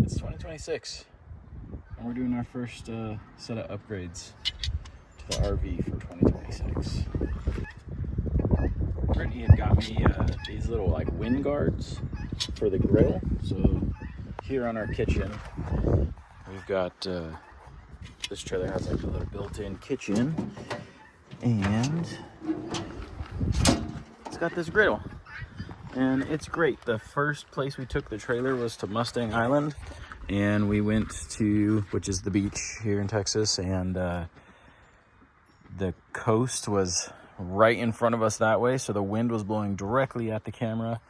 It's 2026, and we're doing our first set of upgrades to the RV for 2026. Brittany had got me these little like wind guards for the grill. So here on our kitchen, we've got this trailer has like a little built-in kitchen, and it's got this griddle. And it's great. The first place we took the trailer was to Mustang Island, and we went to, which is the beach here in Texas, and the coast was right in front of us that way, so the wind was blowing directly at the camera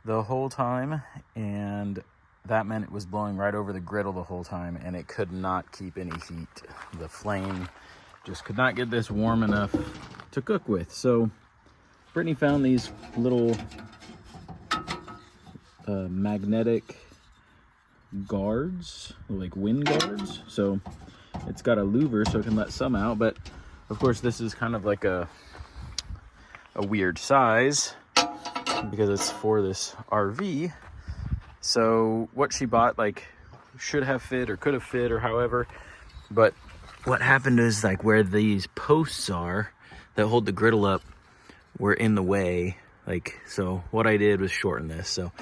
the whole time, and that meant it was blowing right over the griddle the whole time, and it could not keep any heat. The flame just could not get this warm enough to cook with. So Brittany found these little magnetic guards, like wind guards. So it's got a louver so it can let some out, but of course this is kind of like a weird size because it's for this RV. So what she bought like should have fit or could have fit or however, but what happened is like where these posts are that hold the griddle up were in the way, like, so what I did was shorten this. So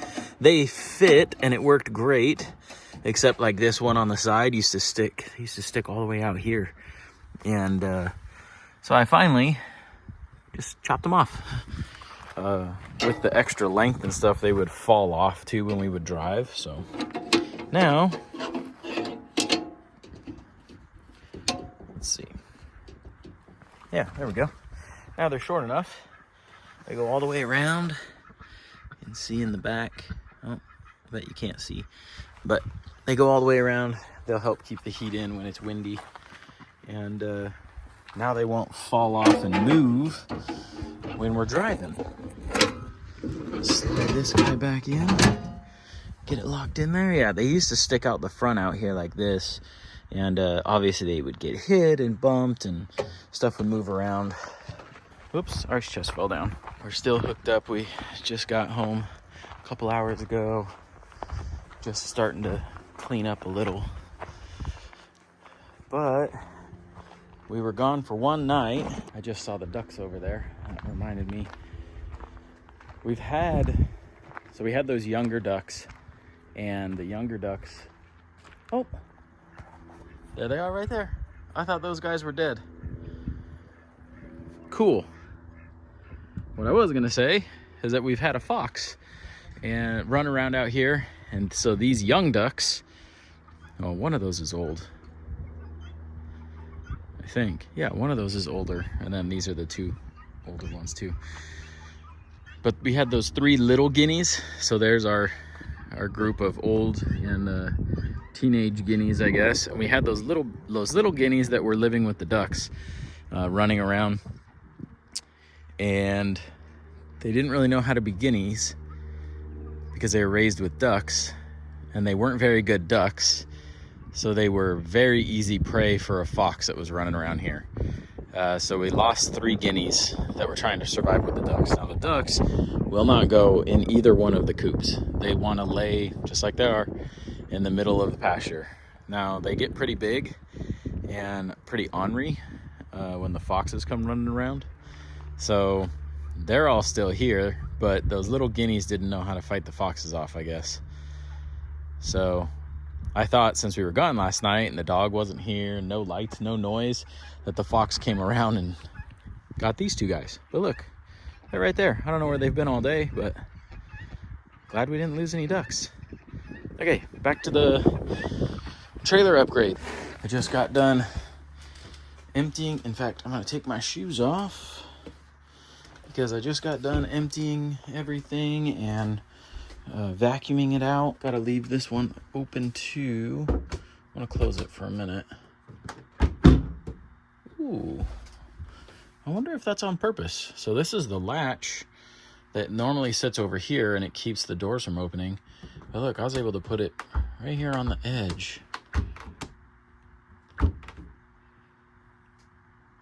they fit and it worked great, except like this one on the side used to stick all the way out here. And so I finally just chopped them off. With the extra length and stuff, they would fall off too when we would drive. So now, let's see. Yeah, there we go. Now they're short enough. They go all the way around. You can see in the back. Oh, I bet you can't see. But they go all the way around. They'll help keep the heat in when it's windy. And now they won't fall off and move when we're driving. Slide this guy back in. Get it locked in there. Yeah, they used to stick out the front out here like this. And obviously they would get hit and bumped and stuff would move around. Whoops, our chest fell down. We're still hooked up. We just got home a couple hours ago. Just starting to clean up a little. But we were gone for one night. I just saw the ducks over there. That reminded me. We had those younger ducks, and the younger ducks, oh, there they are right there. I thought those guys were dead. Cool. What I was gonna say is that we've had a fox and run around out here, and so these young ducks, oh, one of those is old, I think. Yeah, one of those is older, and then these are the two older ones too. But we had those 3 little guineas, so there's our group of old and teenage guineas, I guess. And we had those little guineas that were living with the ducks, running around. And they didn't really know how to be guineas because they were raised with ducks, and they weren't very good ducks, so they were very easy prey for a fox that was running around here. So we lost 3 guineas that were trying to survive with the ducks. Now the ducks will not go in either one of the coops. They want to lay, just like they are, in the middle of the pasture. Now they get pretty big and pretty ornery when the foxes come running around. So they're all still here, but those little guineas didn't know how to fight the foxes off, I guess. So I thought since we were gone last night and the dog wasn't here, no lights, no noise, that the fox came around and got these 2 guys. But look, they're right there. I don't know where they've been all day, but glad we didn't lose any ducks. Okay, back to the trailer upgrade. I just got done emptying. In fact, I'm gonna take my shoes off because I just got done emptying everything and vacuuming it out. Gotta leave this one open too. I want to close it for a minute. Ooh, I wonder if that's on purpose. So this is the latch that normally sits over here and it keeps the doors from opening. But look, I was able to put it right here on the edge.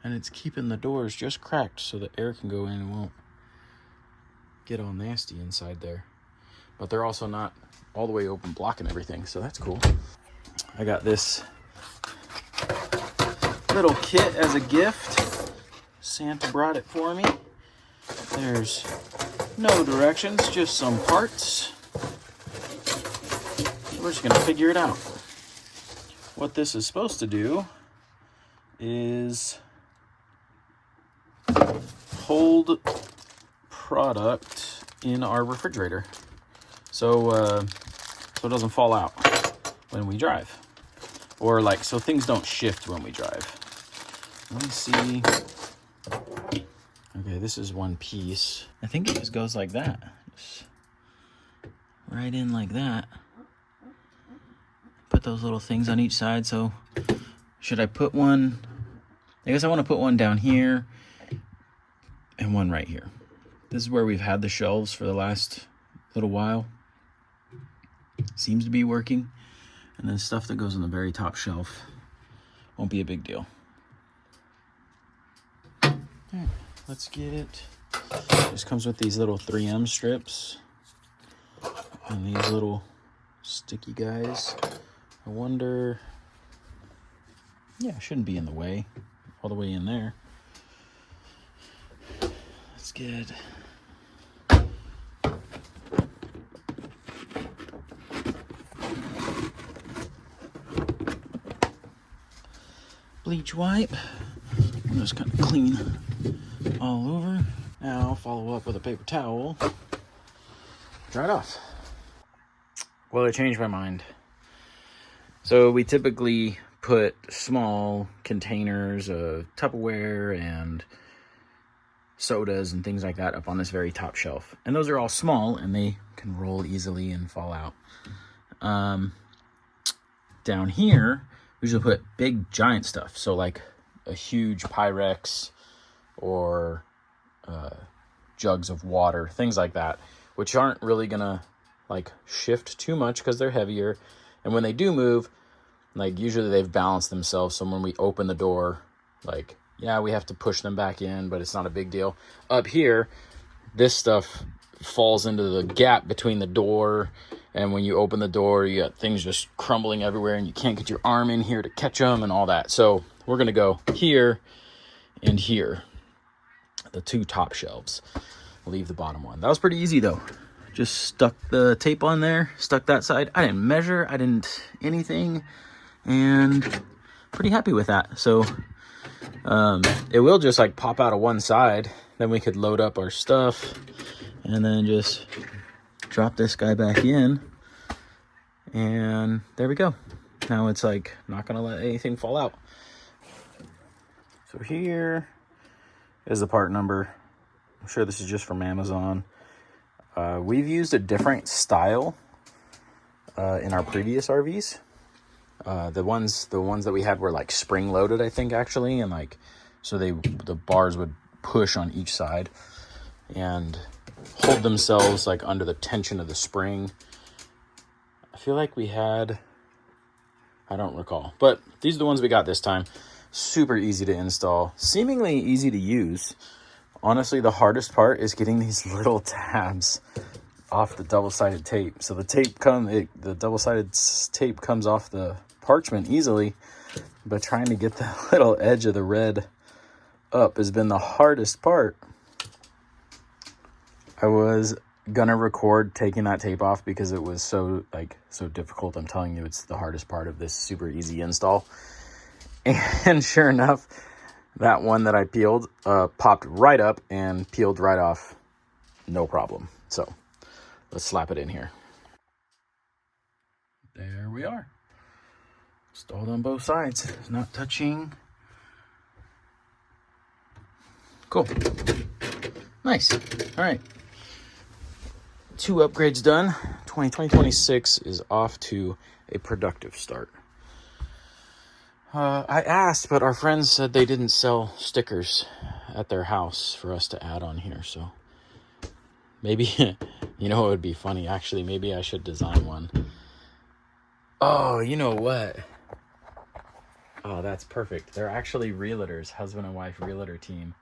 And it's keeping the doors just cracked so the air can go in and won't get all nasty inside there. but they're also not all the way open blocking everything, so that's cool. I got this little kit as a gift. Santa brought it for me. There's no directions, just some parts. We're just gonna figure it out. What this is supposed to do is hold product in our refrigerator, so it doesn't fall out when we drive, or like so things don't shift when we drive. Let me see. Okay, this is one piece. I think it just goes like that, just right in like that. Put those little things on each side. So should I put one? I guess I want to put one down here and one right here. This is where we've had the shelves for the last little while. Seems to be working. And then stuff that goes on the very top shelf won't be a big deal. All right, let's get it. This comes with these little 3M strips and these little sticky guys. I wonder, yeah, it shouldn't be in the way, all the way in there. Let's get bleach wipe. I'm just kind of clean all over. Now follow up with a paper towel. Dry it off. Well, I changed my mind. So we typically put small containers of Tupperware and sodas and things like that up on this very top shelf. And those are all small and they can roll easily and fall out. Down here, we usually put big giant stuff. So like a huge Pyrex or jugs of water, things like that, which aren't really gonna like shift too much because they're heavier. And when they do move, like usually they've balanced themselves. So when we open the door, like, yeah, we have to push them back in, but it's not a big deal. Up here, this stuff falls into the gap between the door, and when you open the door, you got things just crumbling everywhere, and you can't get your arm in here to catch them and all that. So we're gonna go here and here, the two top shelves. Leave the bottom one. That was pretty easy though. Just stuck the tape on there, stuck that side. I didn't measure, I didn't anything, and pretty happy with that. So it will just like pop out of one side. Then we could load up our stuff and then just drop this guy back in. And there we go. Now it's like not gonna let anything fall out. So here is the part number. I'm sure this is just from Amazon. We've used a different style in our previous RVs. The ones that we had were like spring loaded, I think, actually, and like so the bars would push on each side and hold themselves like under the tension of the spring. I feel like we had, I don't recall, but these are the ones we got this time. Super easy to install, seemingly easy to use. Honestly, the hardest part is getting these little tabs off the double-sided tape. So the double-sided tape comes off the parchment easily, but trying to get the little edge of the red up has been the hardest part. I was gonna record taking that tape off because it was so difficult. I'm telling you, it's the hardest part of this super easy install. And sure enough, that one that I peeled popped right up and peeled right off, no problem. So let's slap it in here. There we are. Installed on both sides. It's not touching. Cool. Nice. All right. 2 upgrades done. 2026 is off to a productive start. I asked, but our friends said they didn't sell stickers at their house for us to add on here. So maybe, you know, it would be funny. Actually, maybe I should design one. Oh, you know what? Oh, that's perfect. They're actually realtors, husband and wife realtor team.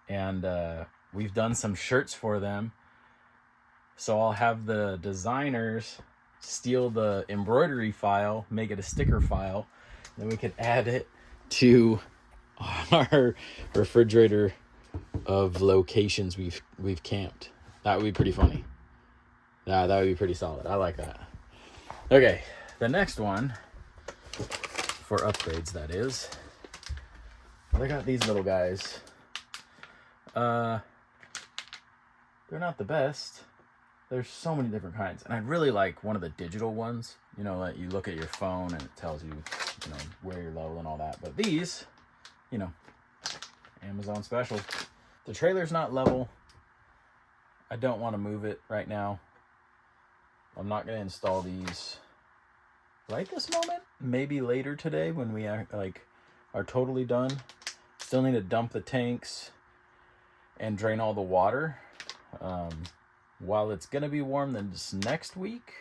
And we've done some shirts for them. So I'll have the designers steal the embroidery file, make it a sticker file, then we could add it to our refrigerator of locations we've camped. That would be pretty funny. That would be pretty solid. I like that. Okay, the next one for upgrades, that is, I got these little guys. They're not the best. There's so many different kinds, and I really like one of the digital ones. You know, that you look at your phone and it tells you, you know, where you're level and all that. But these, you know, Amazon special. The trailer's not level. I don't want to move it right now. I'm not going to install these right this moment. Maybe later today when we are totally done. Still need to dump the tanks and drain all the water. While it's going to be warm this next week,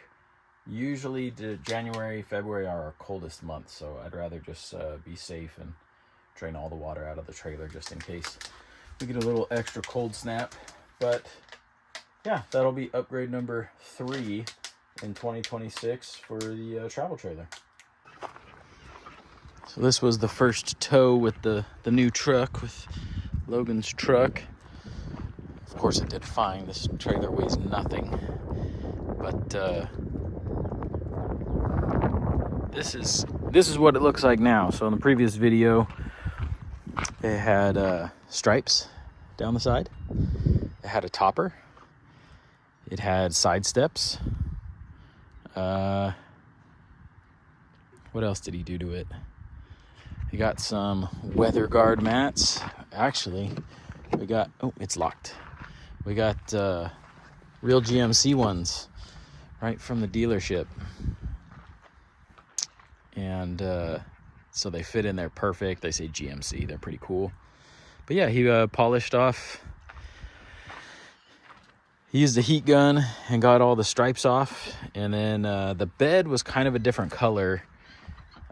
usually January, February are our coldest months. So I'd rather just be safe and drain all the water out of the trailer just in case we get a little extra cold snap. But yeah, that'll be upgrade number 3 in 2026 for the travel trailer. So this was the first tow with the new truck, with Logan's truck. Of course it did fine. This trailer weighs nothing. But this is what it looks like now. So in the previous video, it had stripes down the side. It had a topper. It had side steps. What else did he do to it? He got some weather guard mats. Actually, we got, oh, it's locked. We got real GMC ones right from the dealership. And so they fit in there perfect. They say GMC. They're pretty cool. But yeah, he polished off. He used a heat gun and got all the stripes off. And then the bed was kind of a different color.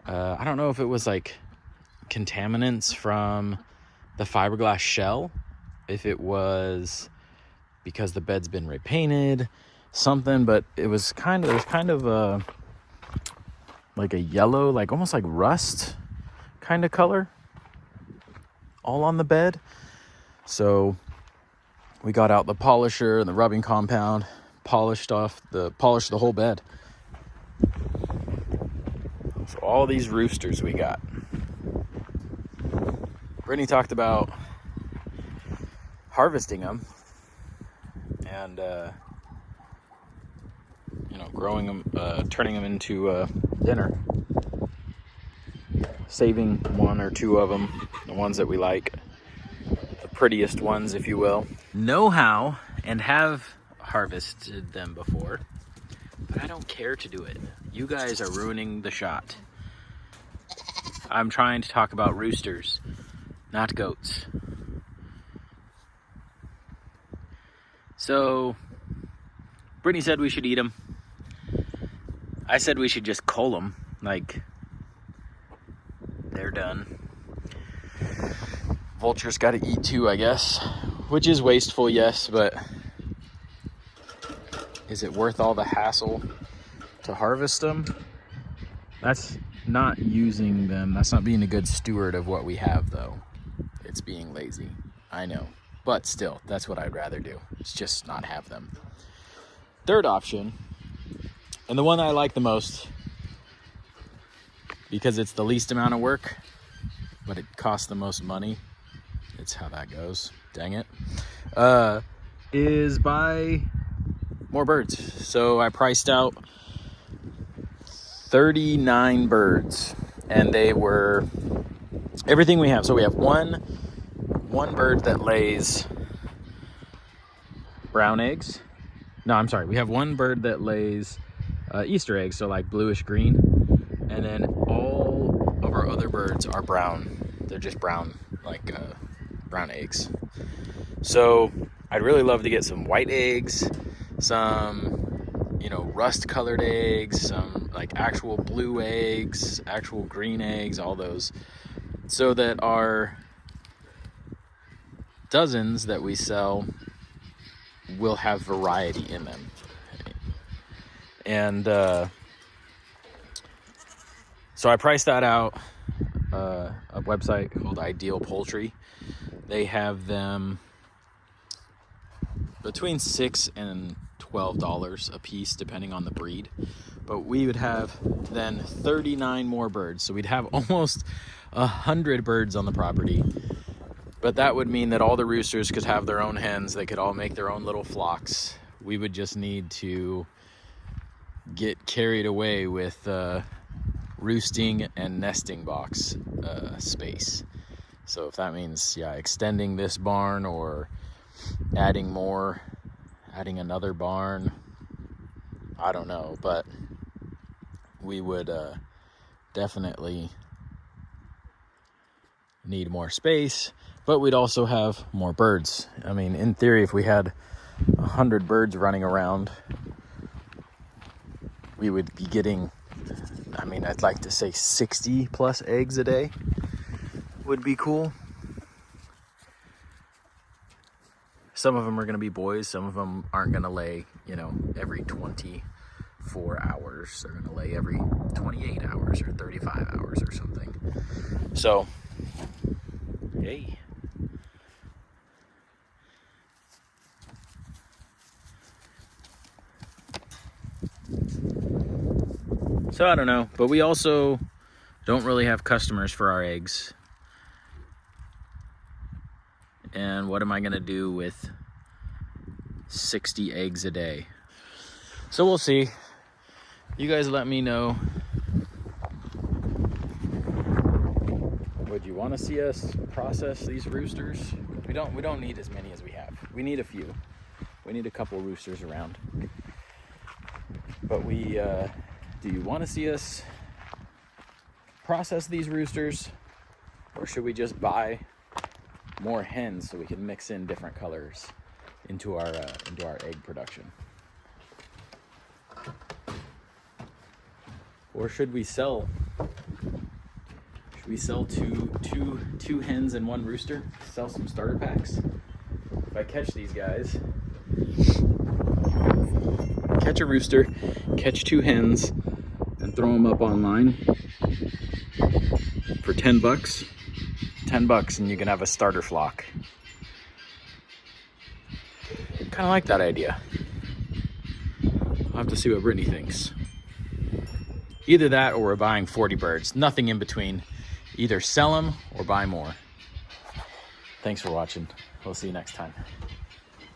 I don't know if it was like contaminants from the fiberglass shell, if it was because the bed's been repainted, something, but it was kind of like a yellow, like almost like rust kind of color all on the bed. So we got out the polisher and the rubbing compound, polished the whole bed. So all these roosters we got. Brittany talked about harvesting them and growing them, turning them into dinner, saving 1 or 2 of them, the ones that we like, the prettiest ones, if you will. Know how and have harvested them before, but I don't care to do it. You guys are ruining the shot. I'm trying to talk about roosters, not goats. So Brittany said we should eat them. I said we should just cull them, like they're done. Vultures got to eat too, I guess, which is wasteful, yes, but is it worth all the hassle to harvest them? That's not using them. That's not being a good steward of what we have, though. It's being lazy. I know. But still, that's what I'd rather do. It's just not have them. Third option, and the one I like the most, because it's the least amount of work, but it costs the most money. It's how that goes. Dang it. Is buy more birds. So I priced out 39 birds, and they were everything we have. So we have one bird that lays brown eggs. No, I'm sorry. We have one bird that lays Easter eggs, so like bluish green, and then all of our other birds are brown. They're just brown, like brown eggs. So I'd really love to get some white eggs, some rust colored eggs, some like actual blue eggs, actual green eggs, all those, so that our dozens that we sell will have variety in them. And so I priced that out. A website called Ideal Poultry. They have them between $6 and $12 a piece, depending on the breed. But we would have then 39 more birds. So we'd have almost 100 birds on the property. But that would mean that all the roosters could have their own hens. They could all make their own little flocks. We would just need to get carried away with roosting and nesting box space. So if that means, yeah, extending this barn or adding another barn, I don't know, but we would definitely need more space, but we'd also have more birds. I mean, in theory, if we had 100 birds running around, we would be getting, I mean, I'd like to say 60 plus eggs a day would be cool. Some of them are going to be boys. Some of them aren't going to lay, you know, every 24 hours. They're going to lay every 28 hours or 35 hours or something. So, hey. So I don't know, but we also don't really have customers for our eggs. And what am I gonna do with 60 eggs a day? So we'll see. You guys let me know. Would you want to see us process these roosters? We don't need as many as we have. We need a few. We need a couple roosters around. But do you want to see us process these roosters, or should we just buy more hens so we can mix in different colors into our egg production? Or should we sell two hens and one rooster? Sell some starter packs? If I catch these guys, catch a rooster, catch 2 hens, and throw them up online for $10. $10 and you can have a starter flock. Kind of like that idea. I'll have to see what Brittany thinks. Either that or we're buying 40 birds. Nothing in between. Either sell them or buy more. Thanks for watching. We'll see you next time.